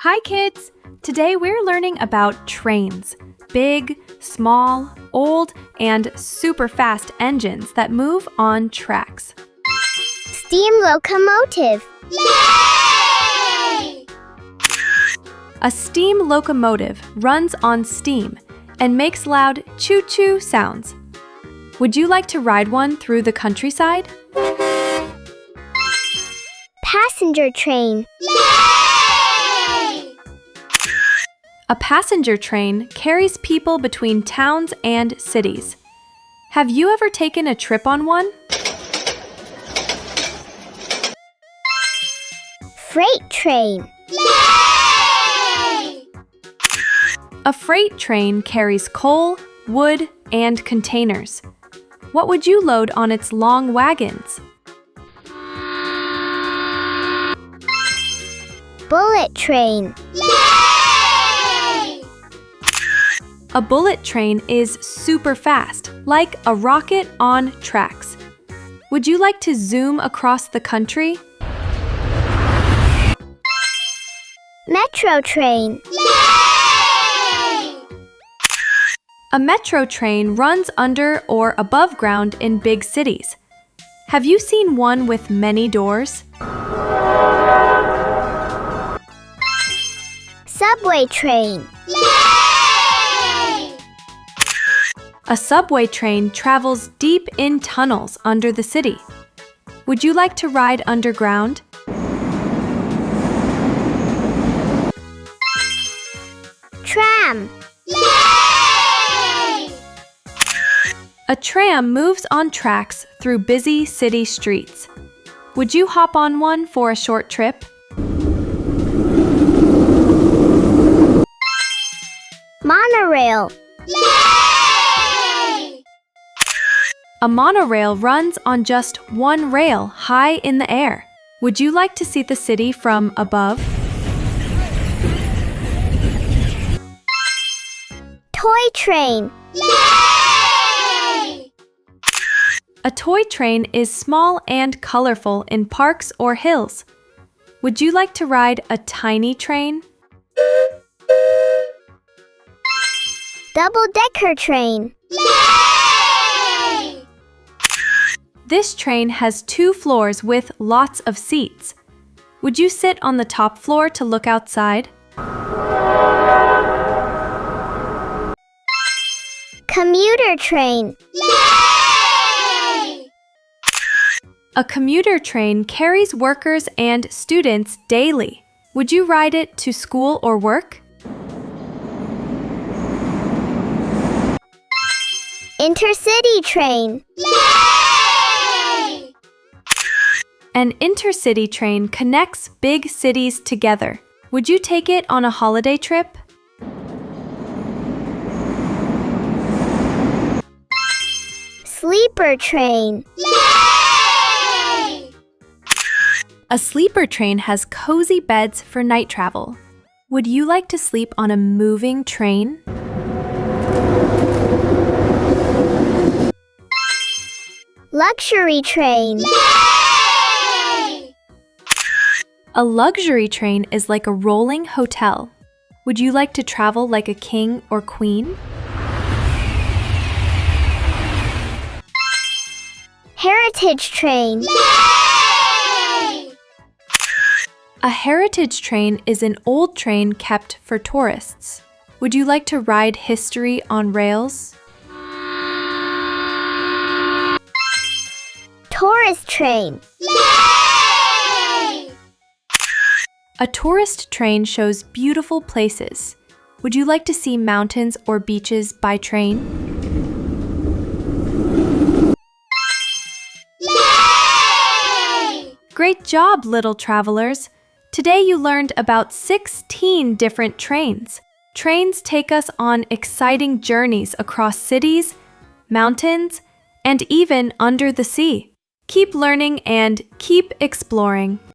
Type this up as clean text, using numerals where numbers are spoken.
Hi kids! Today we're learning about trains. Big, small, old, and super fast engines that move on tracks. Steam locomotive. Yay! A steam locomotive runs on steam and makes loud choo-choo sounds. Would you like to ride one through the countryside? Passenger train. Yay! A passenger train carries people between towns and cities. Have you ever taken a trip on one? Freight train. Yay! A freight train carries coal, wood, and containers. What would you load on its long wagons? Bullet train. Yay! A bullet train is super fast, like a rocket on tracks. Would you like to zoom across the country? Metro train. Yay! A metro train runs under or above ground in big cities. Have you seen one with many doors? Subway train. Yay! A subway train travels deep in tunnels under the city. Would you like to ride underground? Tram. Yay! A tram moves on tracks through busy city streets. Would you hop on one for a short trip? Monorail. Yay! A monorail runs on just one rail high in the air. Would you like to see the city from above? Toy train. Yay! A toy train is small and colorful in parks or hills. Would you like to ride a tiny train? Double-decker train. Yay! This train has 2 floors with lots of seats. Would you sit on the top floor to look outside? Commuter train. Yay! A commuter train carries workers and students daily. Would you ride it to school or work? Intercity train. Yay! An intercity train connects big cities together. Would you take it on a holiday trip? Sleeper train. Yay! A sleeper train has cozy beds for night travel. Would you like to sleep on a moving train? Luxury train. Yay! A luxury train is like a rolling hotel. Would you like to travel like a king or queen? Heritage train. Yay! A heritage train is an old train kept for tourists. Would you like to ride history on rails? Tourist train. Yay! A tourist train shows beautiful places. Would you like to see mountains or beaches by train? Yay! Great job, little travelers! Today you learned about 16 different trains. Trains take us on exciting journeys across cities, mountains, and even under the sea. Keep learning and keep exploring.